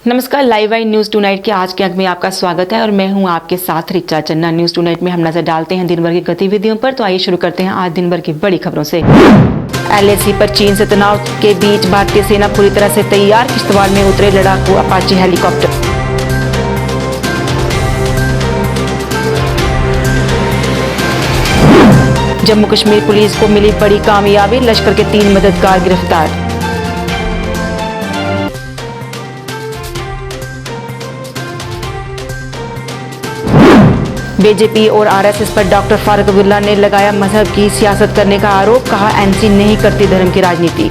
नमस्कार, लाइव आई news tonight के आज के अंक में आपका स्वागत है और मैं हूं आपके साथ रिचा चन्ना। न्यूज टुनाइट में हम नजर डालते हैं दिन भर की गतिविधियों पर। तो आइए शुरू करते हैं आज दिन भर की बड़ी खबरों से। LAC पर चीन से तनाव के बीच भारतीय सेना पूरी तरह से तैयार। किश्तवाड़ में उतरे लड़ाकू Apache helicopter. Jammu Kashmir police को मिली बड़ी कामयाबी, लश्कर के 3 मददगार गिरफ्तार। बीजेपी और RSS पर डॉक्टर फारूक अब्दुल्ला ने लगाया मजहब की सियासत करने का आरोप, कहा NC नहीं करती धर्म की राजनीति।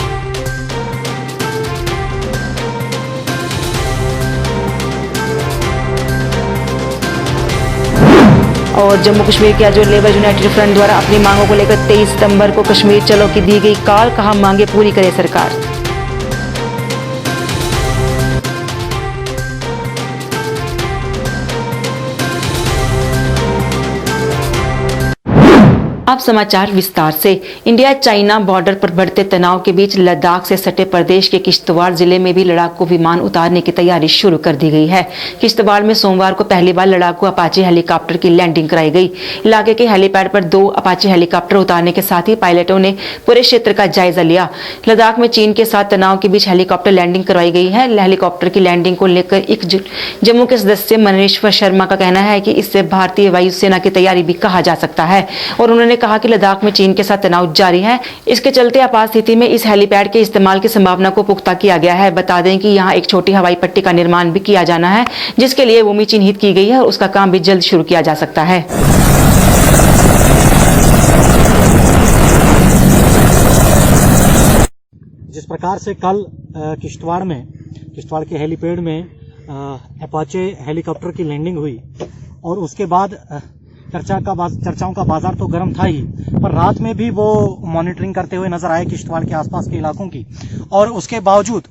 और जम्मू कश्मीर के अजो लेबर यूनाइटेड फ्रंट द्वारा अपनी मांगों को लेकर 23 सितंबर को कश्मीर चलो की दी गई कॉल, कहा मांगे पूरी करे सरकार। अब समाचार विस्तार से। इंडिया चाइना बॉर्डर पर बढ़ते तनाव के बीच लद्दाख से सटे प्रदेश के किश्तवाड़ जिले में भी लड़ाकू विमान उतारने की तैयारी शुरू कर दी गई है। किश्तवाड़ में सोमवार को पहली बार लड़ाकू अपाचे हेलीकॉप्टर की लैंडिंग कराई गई। इलाके के हेलीपैड पर 2 अपाचे हेलीकॉप्टर उतारने के साथ ही पायलटों ने पूरे क्षेत्र का जायजा लिया। लद्दाख में चीन के साथ तनाव के बीच हेलीकॉप्टर लैंडिंग करवाई गई है। हेलीकॉप्टर की लैंडिंग को लेकर एक जम्मू के सदस्य मनेश्वर शर्मा का कहना है कि इससे भारतीय वायुसेना की तैयारी भी कहा जा सकता है और उन्होंने कहा कि लद्दाख में चीन के साथ तनाव जारी है। इसके चलते आपात स्थिति में इस हेलीपैड के इस्तेमाल की संभावना को पुख्ता किया गया है। बता दें कि यहां एक छोटी हवाई पट्टी का निर्माण भी किया जाना है, जिसके लिए भूमि चिन्हित की गई है और उसका काम भी जल्द शुरू किया जा सकता है। जिस प्रकार से कल किश्तवाड़ के हेलीपैड में अपाचे हेलीकॉप्टर की लैंडिंग हुई और उसके बाद चर्चाओं का बाजार तो गर्म था ही, पर रात में भी वो मॉनिटरिंग करते हुए नजर आए किश्तवाड़ के आसपास के इलाकों की। और उसके बावजूद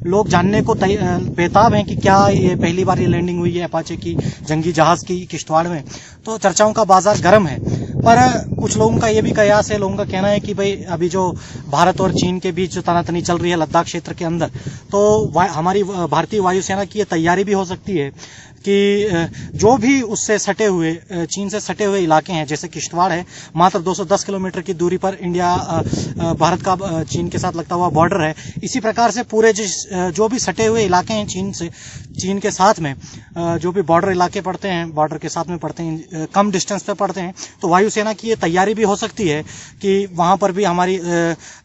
लोग जानने को बेताब हैं कि क्या ये पहली बार ये लैंडिंग हुई है अपाचे की जंगी जहाज की किश्तवाड़ में। तो चर्चाओं का बाजार गर्म है, पर कुछ लोगों का ये भी कयास है, लोगों का कहना है कि भाई अभी जो भारत और चीन के बीच जो तनातनी चल रही है लद्दाख क्षेत्र के अंदर, तो हमारी भारतीय वायुसेना की ये तैयारी भी हो सकती है कि जो भी उससे सटे हुए चीन से सटे हुए इलाके हैं, जैसे किश्तवाड़ है मात्र 210 किलोमीटर की दूरी पर भारत का चीन के साथ लगता हुआ बॉर्डर है। इसी प्रकार से पूरे जो भी सटे हुए इलाके हैं चीन के साथ में जो भी बॉर्डर इलाके पड़ते हैं, बॉर्डर के साथ में पड़ते हैं, कम डिस्टेंस पे पड़ते हैं, तो वायुसेना की ये तैयारी भी हो सकती है कि वहां पर भी हमारी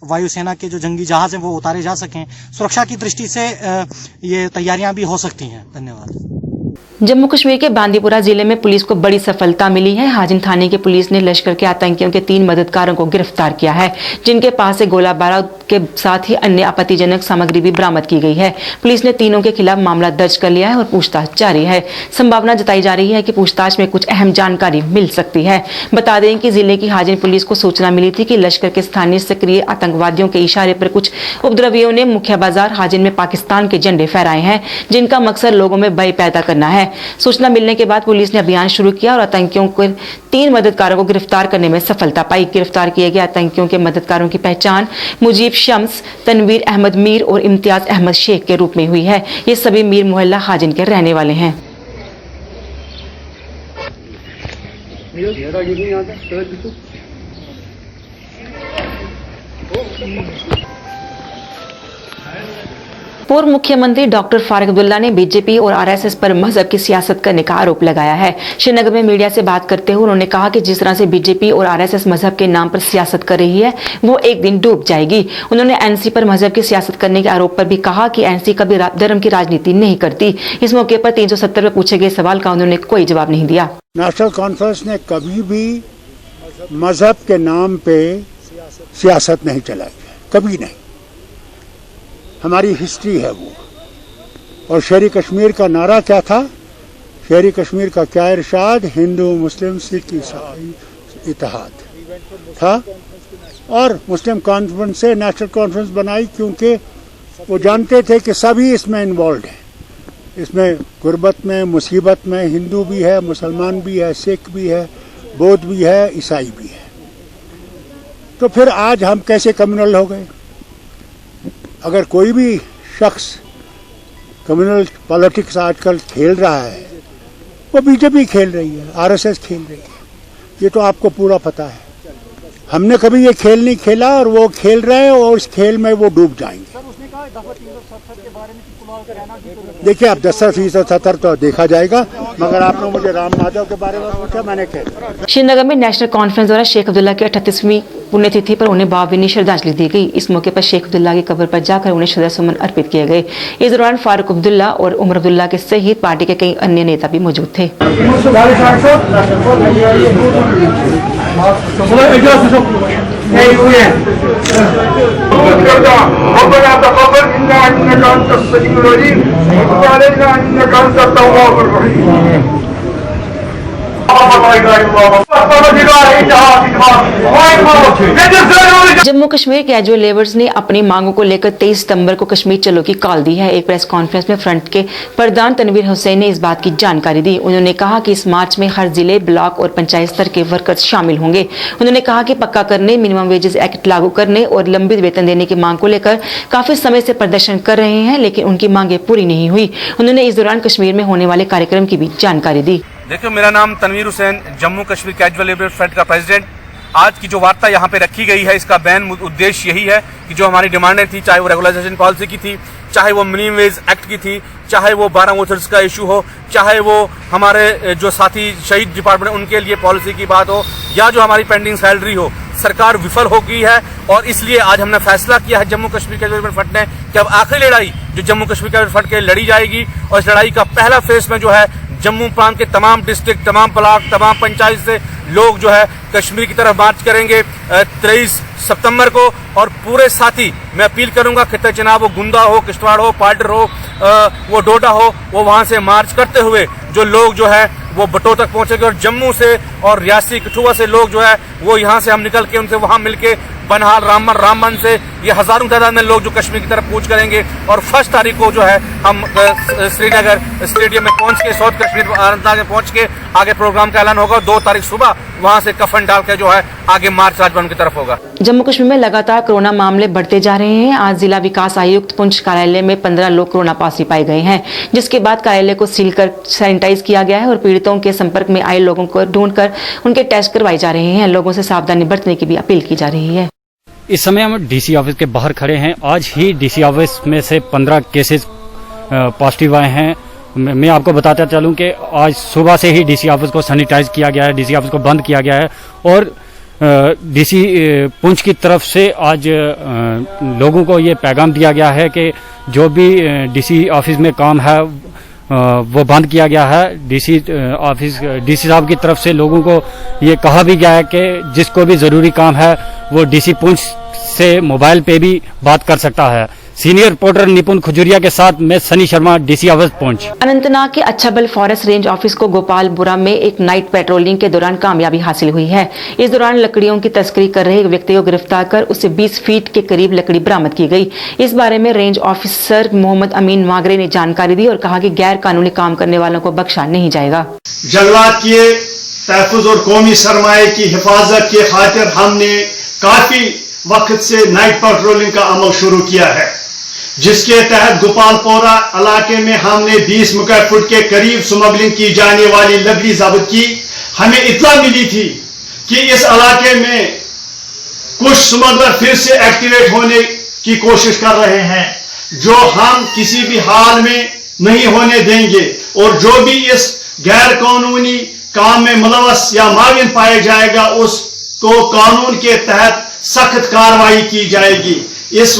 वायुसेना के जो जंगी जहाज हैं वो उतारे जा सकें। सुरक्षा की दृष्टि से ये तैयारियां भी हो सकती हैं। धन्यवाद। जम्मू कश्मीर के बांदीपुरा जिले में पुलिस को बड़ी सफलता मिली है। हाजिन थाने की पुलिस ने लश्कर के आतंकियों के 3 मददगारों को गिरफ्तार किया है, जिनके पास से गोला बारूद के साथ ही अन्य आपत्तिजनक सामग्री भी बरामद की गई है। पुलिस ने तीनों के खिलाफ मामला दर्ज कर लिया है और पूछताछ जारी है। संभावना जताई जा रही है कि पूछताछ में कुछ अहम जानकारी मिल सकती है। बता दें कि जिले की हाजिन पुलिस को सूचना मिली थी कि लश्कर के स्थानीय सक्रिय आतंकवादियों के इशारे पर कुछ उपद्रवियों ने मुख्य बाजार हाजिन में पाकिस्तान के झंडे फहराए हैं, जिनका मकसद लोगों में भय पैदा करना है। सूचना मिलने के बाद पुलिस ने अभियान शुरू किया और आतंकियों के 3 मददगारों को गिरफ्तार करने में सफलता पाई। गिरफ्तार किए गए आतंकियों के मददगारों की पहचान मुजीब शम्स, तनवीर अहमद मीर और इम्तियाज अहमद शेख के रूप में हुई है। ये सभी मीर मोहल्ला हाजिन के रहने वाले हैं। पूर्व मुख्यमंत्री डॉक्टर फारूक अब्दुल्ला ने बीजेपी और RSS पर मजहब की सियासत करने का आरोप लगाया है। श्रीनगर में मीडिया से बात करते हुए उन्होंने कहा कि जिस तरह से बीजेपी और RSS मजहब के नाम पर सियासत कर रही है, वो एक दिन डूब जाएगी। उन्होंने NC पर मजहब की सियासत करने के आरोप पर भी कहा कि NC कभी धर्म की राजनीति नहीं करती। इस मौके पर 370 में पूछे गए सवाल का उन्होंने कोई जवाब नहीं दिया। नेशनल कॉन्फ्रेंस ने कभी भी मजहब के नाम पे सियासत नहीं चलाई है, कभी नहीं। हमारी हिस्ट्री है वो। और शेरी कश्मीर का नारा क्या था? शेरी कश्मीर का क्या इरशाद? हिंदू मुस्लिम सिख ईसाई इत्तेहाद था। और मुस्लिम कॉन्फ्रेंस से नेशनल कॉन्फ्रेंस बनाई क्योंकि वो जानते थे कि सभी इसमें इन्वॉल्व हैं। इसमें गुर्बत में, मुसीबत में हिंदू भी है, मुसलमान भी है, सिख भी है, बौद्ध भी है, ईसाई भी है। तो फिर आज हम कैसे कम्युनल हो गए? अगर कोई भी शख्स कम्युनल पॉलिटिक्स आजकल खेल रहा है, वो बीजेपी खेल रही है, आरएसएस खेल रही है। ये तो आपको पूरा पता है। हमने कभी ये खेल नहीं खेला और वो खेल रहे हैं और इस खेल में वो डूब जाएंगे। देखिए, अब 10% तो देखा जाएगा, मगर आपने मुझे राम माधव के बारे में पूछा, मैंने कहा। श्रीनगर में नेशनल कॉन्फ्रेंस द्वारा शेख अब्दुल्ला की 38वीं पुण्यतिथि पर उन्हें भावभीनी श्रद्धांजलि दी गई। इस मौके पर शेख अब्दुल्ला की कब्र पर जाकर उन्हें श्रद्धासुमन अर्पित किए गए। इस दौरान फारूक अब्दुल्ला और उमर अब्दुल्ला के सहित पार्टी के कई अन्य नेता भी मौजूद थे। जम्मू कश्मीर कैजुअल लेबर्स ने अपनी मांगों को लेकर 23 सितंबर को कश्मीर चलो की कॉल दी है। एक प्रेस कॉन्फ्रेंस में फ्रंट के प्रधान तनवीर हुसैन ने इस बात की जानकारी दी। उन्होंने कहा कि इस मार्च में हर जिले, ब्लॉक और पंचायत स्तर के वर्कर्स शामिल होंगे। उन्होंने कहा कि पक्का करने, मिनिमम वेजेस एक्ट लागू करने और लंबित वेतन देने की मांग को लेकर काफी समय से प्रदर्शन कर रहे हैं, लेकिन उनकी मांगे पूरी नहीं हुई। उन्होंने इस दौरान कश्मीर में होने वाले कार्यक्रम की भी जानकारी दी। देखिए, मेरा नाम Tanveer Hussain, Jammu Kashmir casual labour front का प्रेसिडेंट। आज की जो वार्ता यहाँ पे रखी गई है, इसका मेन उद्देश्य यही है कि जो हमारी डिमांडें थी, चाहे वो रेगुलराइजेशन पॉलिसी की थी, चाहे वो मिनिमम वेज एक्ट की थी, चाहे वो 12 वोटर्स का इशू हो, चाहे वो हमारे जो साथी शहीद डिपार्टमेंट उनके लिए पॉलिसी की बात हो, या जो हमारी पेंडिंग सैलरी हो, सरकार विफल हो गई है। और इसलिए आज हमने फैसला किया है Jammu Kashmir casual labour front ने कि अब आखिरी लड़ाई जो जम्मू कश्मीर कैजुअल फ्रंट के लड़ी जाएगी, और इस लड़ाई का पहला फेज में जो है जम्मू प्रांत के तमाम डिस्ट्रिक्ट, तमाम ब्लॉक, तमाम पंचायत से लोग जो है कश्मीर की तरफ मार्च करेंगे 23 सितंबर को। और पूरे साथी मैं अपील करूंगा, खित्ते चनाब हो, गुंदा हो, किश्तवाड़ हो, पार्डर हो, वो डोडा हो, वो वहां से मार्च करते हुए जो लोग जो है वो बटो तक पहुंचेंगे। और जम्मू से और रियासी कठुआ से लोग जो है वो यहाँ से हम निकल के उनसे वहां मिलके बनहाल, रामबन से ये हजारों तादाद में लोग जो कश्मीर की तरफ कूच करेंगे। और 1 तारीख को जो है हम श्रीनगर स्टेडियम में पहुंच के, साउथ कश्मीर अनंतनाग में पहुंच के आगे प्रोग्राम का ऐलान होगा। 2 तारीख सुबह वहां से कफन डाल के जो है आगे मार्च राजभवन की तरफ होगा। जम्मू कश्मीर में लगातार कोरोना मामले बढ़ते जा रहे हैं। आज जिला विकास आयुक्त पुंछ कार्यालय में 15 लोग कोरोना पॉजिटिव पाए गए हैं, जिसके बाद कार्यालय को सील कर सैनिटाइज किया गया है और पीड़ितों के संपर्क में आए लोगों को ढूंढकर उनके टेस्ट करवाए जा रहे हैं। लोगों से सावधानी बरतने की भी अपील की जा रही है। इस समय हम डीसी ऑफिस के बाहर खड़े हैं। आज ही डीसी ऑफिस में से 15 केसेस पॉजिटिव आए हैं। मैं आपको बताता चलूं कि आज सुबह से ही डीसी ऑफिस को सैनिटाइज किया गया है, डीसी ऑफिस को बंद किया गया है। और डीसी पुंछ की तरफ से आज लोगों को ये पैगाम दिया गया है कि जो भी डीसी ऑफिस में काम है वो बंद किया गया है। डीसी साहब की तरफ से लोगों को ये कहा भी गया है कि जिसको भी ज़रूरी काम है वो डीसी पुंछ से मोबाइल पे भी बात कर सकता है। सीनियर रिपोर्टर निपुण खजुरिया के साथ मैं सनी शर्मा, डीसी ऑफिस पुंछ। अनंतनाग के अच्छाबल फॉरेस्ट रेंज ऑफिस को गोपालपुरा में एक नाइट पेट्रोलिंग के दौरान कामयाबी हासिल हुई है। इस दौरान लकड़ियों की तस्करी कर रहे एक व्यक्ति को गिरफ्तार कर उससे 20 फीट के करीब लकड़ी बरामद की गई। इस बारे में रेंज ऑफिसर मोहम्मद अमीन मागरे ने जानकारी दी और कहा कि गैर कानूनी काम करने वालों को बख्शा नहीं जाएगा। जंगलात के तहफ़्फ़ुज़ और कौमी सरमाए की हिफाजत के खातिर हमने काफी वक्त से नाइट पेट्रोलिंग का अमल शुरू किया है, जिसके तहत गोपालपुरा इलाके में हमने 20 मुकैद फुट के करीब स्मगलिंग की जाने वाली लकड़ी जब्त की। हमें इत्तला मिली थी कि इस इलाके में कुछ स्मगलर फिर से एक्टिवेट होने की कोशिश कर रहे हैं, जो हम किसी भी हाल में नहीं होने देंगे। और जो भी इस गैर कानूनी काम में मुलव्वस या माविन पाया जाएगा उसको कानून के तहत सख्त कार्रवाई की जाएगी। इस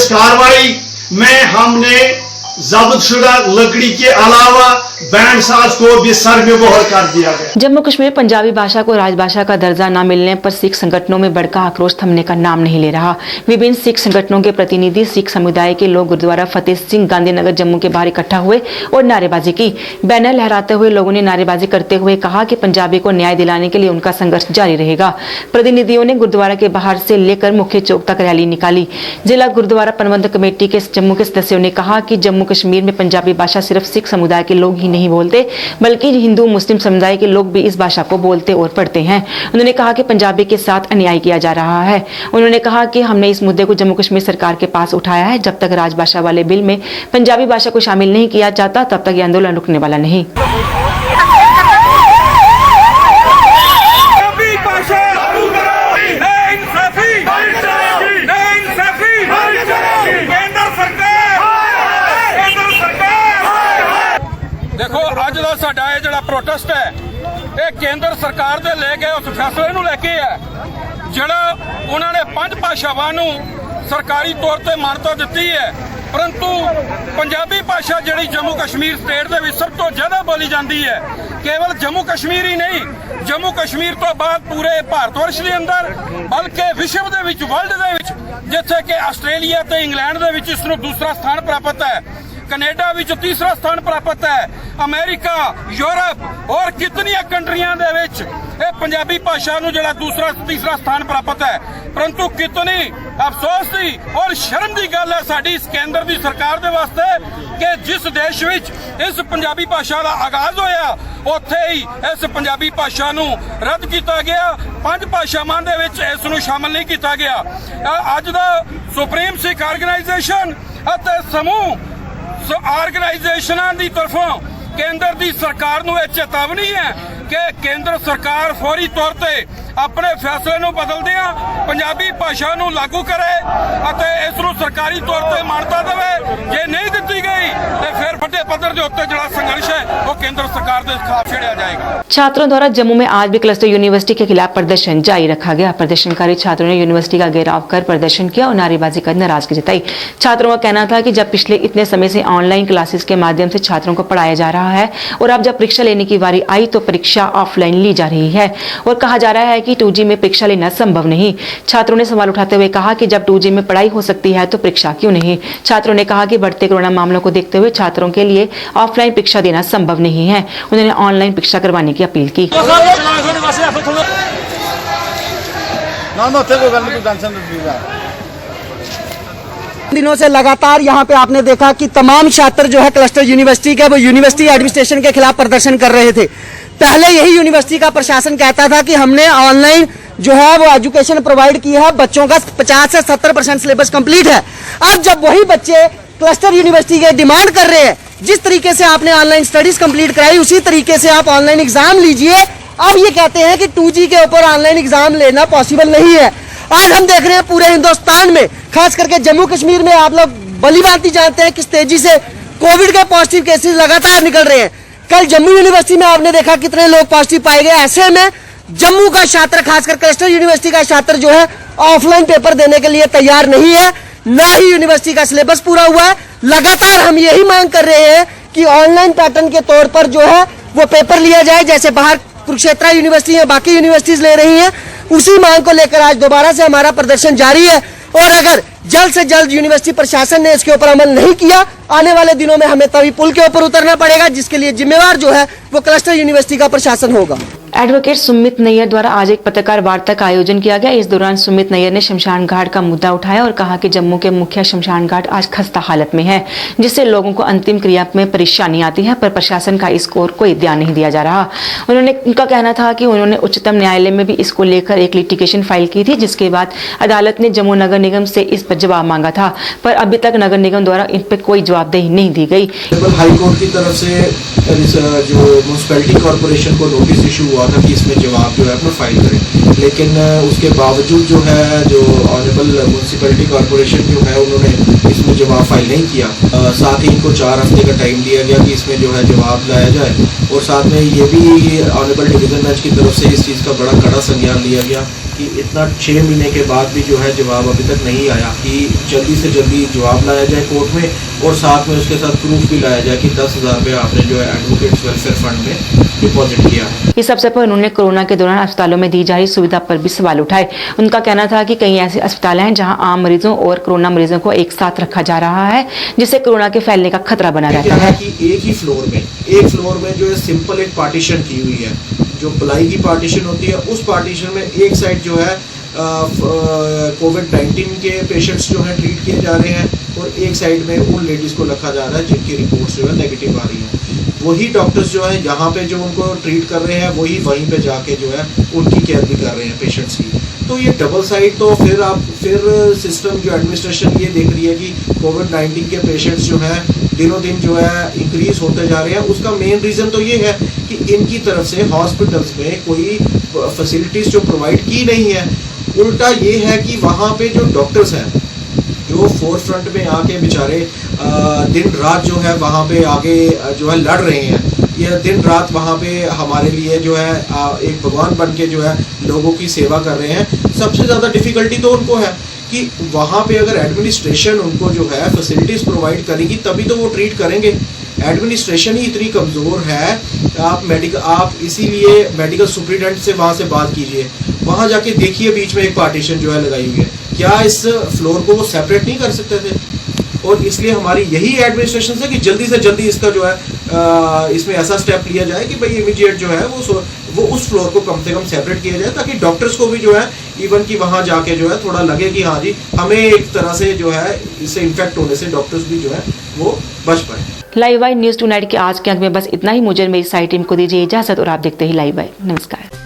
कार्रवाई में हमने जब्तशुदा लकड़ी के अलावा बैंड साज को भी सर में मोहर कर दिया गया। जम्मू कश्मीर पंजाबी भाषा को राजभाषा का दर्जा न मिलने पर सिख संगठनों में बढ़ता आक्रोश थमने का नाम नहीं ले रहा। विभिन्न सिख संगठनों के प्रतिनिधि, सिख समुदाय के लोग गुरुद्वारा फतेह सिंह गांधीनगर जम्मू के बाहर इकट्ठा हुए और नारेबाजी की। बैनर लहराते हुए लोगों ने नारेबाजी करते हुए कहा कि पंजाबी को न्याय दिलाने के लिए उनका संघर्ष जारी रहेगा। प्रतिनिधियों ने गुरुद्वारा के बाहर से लेकर मुख्य चौक तक रैली निकाली। जिला गुरुद्वारा प्रबंधक कमेटी के जम्मू के सदस्यों ने कहा कि जम्मू कश्मीर में पंजाबी भाषा सिर्फ सिख समुदाय के लोग ही नहीं बोलते बल्कि हिंदू मुस्लिम समुदाय के लोग भी इस भाषा को बोलते और पढ़ते हैं। उन्होंने कहा कि पंजाबी के साथ अन्याय किया जा रहा है। उन्होंने कहा कि हमने इस मुद्दे को जम्मू कश्मीर सरकार के पास उठाया है। जब तक राजभाषा वाले बिल में पंजाबी भाषा को शामिल नहीं किया जाता तब तक ये आंदोलन रुकने वाला नहीं। देखो अज का साडा ये जिहड़ा प्रोटेस्ट है ये केंद्र सरकार दे ले गए उस फैसले नूं लेके है जिहड़ा उन्होंने 5 भाषावां नूं सरकारी तौर पर मान्यता दी है, परंतु पंजाबी भाषा जिहड़ी जम्मू कश्मीर स्टेट दे विच सब तो ज़्यादा बोली जाती है। केवल जम्मू कश्मीर ही नहीं, जम्मू कश्मीर तो बाद पूरे भारतवर्ष के अंदर बल्कि विश्व दे विच वर्ल्ड दे विच जिथे कि आस्ट्रेलिया ते इंग्लैंड दे विच इसनूं दूसरा स्थान प्राप्त है, कनेडा विच तीसरा स्थान प्राप्त है, अमेरिका, यूरोप और कितनी कंट्रियां दे विच ये पंजाबी भाषा नूं जिहड़ा दूसरा तीसरा स्थान प्राप्त है। परंतु कितनी अफसोस की और शर्म की गल है साडी इस केंद्र की सरकार दे वास्ते कि जिस देश विच इस पंजाबी भाषा का आगाज होया उत्थे ही इस पंजाबी भाषा नूं रद्द किया गया, 5 भाषावां दे विच इस नूं शामिल नहीं किया गया। अज दा सुप्रीम सिख ऑर्गेनाइजेशन अते समूह ऑर्गेनाइजेशनां दी तरफों केंद्र दी सरकार नूं यह चेतावनी है कि केंद्र सरकार फौरी तौर पे अपने फैसले नूं बदलदियां पंजाबी भाषा नूं लागू करे अते इस नूं सरकारी तौर पे मान्यता देवे। जे नहीं दित्ती गई तो फिर बड़े पद्धर दे उत्ते जिहड़ा संघर्ष है वो केंद्र सरकार दे खिलाफ छेड़िया जाएगा। छात्रों द्वारा जम्मू में आज भी क्लस्टर यूनिवर्सिटी के खिलाफ प्रदर्शन जारी रखा गया। प्रदर्शनकारी छात्रों ने यूनिवर्सिटी का घेराव कर प्रदर्शन किया और नारेबाजी कर नाराजगी जताई। छात्रों का कहना था कि जब पिछले इतने समय से ऑनलाइन क्लासेस के माध्यम से छात्रों को पढ़ाया जा रहा है और अब जब परीक्षा लेने की बारी आई तो परीक्षा ऑफलाइन ली जा रही है और कहा जा रहा है कि 2G में परीक्षा लेना संभव नहीं। छात्रों ने सवाल उठाते हुए कहा कि जब 2G में पढ़ाई हो सकती है तो परीक्षा क्यों नहीं। छात्रों ने कहा कि बढ़ते कोरोना मामलों को देखते हुए छात्रों के लिए ऑफलाइन परीक्षा देना संभव नहीं है। उन्होंने ऑनलाइन परीक्षा करवाने की अपील की। दिनों से लगातार यहाँ पे आपने देखा कि तमाम छात्र जो है क्लस्टर यूनिवर्सिटी के वो यूनिवर्सिटी एडमिनिस्ट्रेशन के खिलाफ प्रदर्शन कर रहे थे। पहले यही यूनिवर्सिटी का प्रशासन कहता था कि हमने ऑनलाइन जो है वो एजुकेशन प्रोवाइड की है, बच्चों का 50 से 70% सिलेबस कंप्लीट है। अब जब वही बच्चे क्लस्टर यूनिवर्सिटी के डिमांड कर रहे हैं जिस तरीके से आपने ऑनलाइन स्टडीज कंप्लीट कराई उसी तरीके से आप ऑनलाइन एग्जाम लीजिए, अब ये कहते हैं कि 2G के ऊपर ऑनलाइन एग्जाम लेना पॉसिबल नहीं है। आज हम देख रहे हैं पूरे हिंदुस्तान में, खास करके जम्मू कश्मीर में आप लोग भली भांति जानते हैं किस तेजी से कोविड के पॉजिटिव केसेस लगातार निकल रहे हैं। कल जम्मू यूनिवर्सिटी में आपने देखा कितने लोग पॉजिटिव पाए गए। ऐसे में जम्मू का छात्र, खासकर क्लस्टर यूनिवर्सिटी का छात्र जो है ऑफलाइन पेपर देने के लिए तैयार नहीं है, ना ही यूनिवर्सिटी का सिलेबस पूरा हुआ है। लगातार हम यही मांग कर रहे हैं कि ऑनलाइन पैटर्न के तौर पर जो है वो पेपर लिया जाए, जैसे बाहर कुरुक्षेत्र यूनिवर्सिटी है, बाकी यूनिवर्सिटीज ले रही हैं। उसी मांग को लेकर आज दोबारा से हमारा प्रदर्शन जारी है और अगर जल्द से जल्द यूनिवर्सिटी प्रशासन ने इसके ऊपर अमल नहीं किया, आने वाले दिनों में हमें तभी पुल के ऊपर उतरना पड़ेगा, जिसके लिए जिम्मेवार जो है वो क्लस्टर यूनिवर्सिटी का प्रशासन होगा। एडवोकेट सुमित नैयर द्वारा आज एक पत्रकार वार्ता का आयोजन किया गया। इस दौरान सुमित नैयर ने शमशान घाट का मुद्दा उठाया और कहा कि जम्मू के मुख्य शमशान घाट आज खस्ता हालत में है, जिससे लोगों को अंतिम क्रिया में परेशानी आती है, पर प्रशासन का इसको और कोई ध्यान नहीं दिया जा रहा। उनका कहना था कि उन्होंने उच्चतम न्यायालय में भी इसको लेकर एक लिटिगेशन फाइल की थी, जिसके बाद अदालत ने जम्मू नगर निगम से इस पर जवाब मांगा था, पर अभी तक नगर निगम द्वारा इन पर कोई जवाबदेही नहीं दी गई। हाईकोर्ट की तरफ से जो म्यूनसिपैलिटी कॉर्पोरेशन को नोटिस इशू हुआ था कि इसमें जवाब जो है अपना फाइल करें, लेकिन उसके बावजूद जो है जो ऑनरेबल म्यूनसिपैलिटी कॉर्पोरेशन जो है उन्होंने इसमें जवाब फाइल नहीं किया। साथ ही इनको 4 हफ्ते का टाइम दिया गया कि इसमें जो है जवाब लाया जाए और साथ में ये भी ऑनरेबल डिवीजन बेंच की तरफ से इस चीज़ का बड़ा कड़ा संज्ञान लिया गया कि इतना 6 महीने के बाद भी जो है जवाब अभी तक नहीं आया, कि जल्दी से जल्दी जवाब लाया जाए कोर्ट में और साथ में उसके साथ प्रूफ भी लाया जाए कि 10,000 रुपये आपने जो है एडवोकेट्स वेलफेयर फंड में डिपॉजिट किया है। इस अवसर पर उन्होंने कोरोना के दौरान अस्पतालों में दी जा रही सुविधा पर भी सवाल उठाए। उनका कहना था कि कई ऐसे अस्पताल हैं जहां आम मरीजों और कोरोना मरीजों को एक साथ रखा जा रहा है, जिससे कोरोना के फैलने का खतरा बना रहता है। कि एक फ्लोर में जो है सिंपल एक पार्टीशन की हुई है, जो प्लाई की पार्टीशन होती है, उस पार्टीशन में एक साइड जो है कोविड-19 के पेशेंट्स जो हैं ट्रीट किए जा रहे हैं और एक साइड में उन लेडीज़ को रखा जा रहा है जिनकी रिपोर्ट्स जो है नेगेटिव आ रही हैं। वही डॉक्टर्स जो है यहाँ पे जो उनको ट्रीट कर रहे हैं वही वहीं पे जाके जो है उनकी केयर भी कर रहे हैं पेशेंट्स की। तो ये डबल साइड, तो फिर सिस्टम जो एडमिनिस्ट्रेशन ये देख रही है कि कोविड-19 के पेशेंट्स जो हैं दिनों दिन जो है इंक्रीज होते जा रहे हैं। उसका मेन रीज़न तो ये है कि इनकी तरफ से हॉस्पिटल्स में कोई फैसिलिटीज़ जो प्रोवाइड की नहीं है। उल्टा ये है कि वहाँ पे जो डॉक्टर्स हैं जो फोर फ्रंट में आके बेचारे दिन रात जो है वहाँ पे आगे जो है लड़ रहे हैं, ये दिन रात वहाँ पे हमारे लिए जो है एक भगवान बन के जो है लोगों की सेवा कर रहे हैं। सबसे ज़्यादा डिफ़िकल्टी तो उनको है कि वहाँ पे अगर एडमिनिस्ट्रेशन उनको जो है फैसिलिटीज़ प्रोवाइड करेगी तभी तो वो ट्रीट करेंगे। एडमिनिस्ट्रेशन ही इतनी कमज़ोर है। आप इसीलिए मेडिकल सुपरिटेंडेंट से वहाँ से बात कीजिए, वहाँ जाके देखिए बीच में एक पार्टीशन जो है लगाई हुई है, क्या इस फ्लोर को वो सेपरेट नहीं कर सकते थे? और इसलिए हमारी यही एडमिनिस्ट्रेशन से कि जल्दी से जल्दी इसका जो है इसमें ऐसा स्टेप लिया जाए कि भाई इमीडिएट जो है वो उस फ्लोर को कम से कम सेपरेट किया जाए, ताकि डॉक्टर्स को भी जो है इवन कि वहाँ जाके जो है थोड़ा लगे कि हाँ जी हमें एक तरह से जो है इससे इन्फेक्ट होने से डॉक्टर्स भी जो है वो बच पाए। लाइव वाई न्यूज टुनाइट के आज के अंक में बस इतना ही। मुझे मेरी साइट टीम को दीजिए इजाजत और आप देखते ही लाइव वाई। नमस्कार।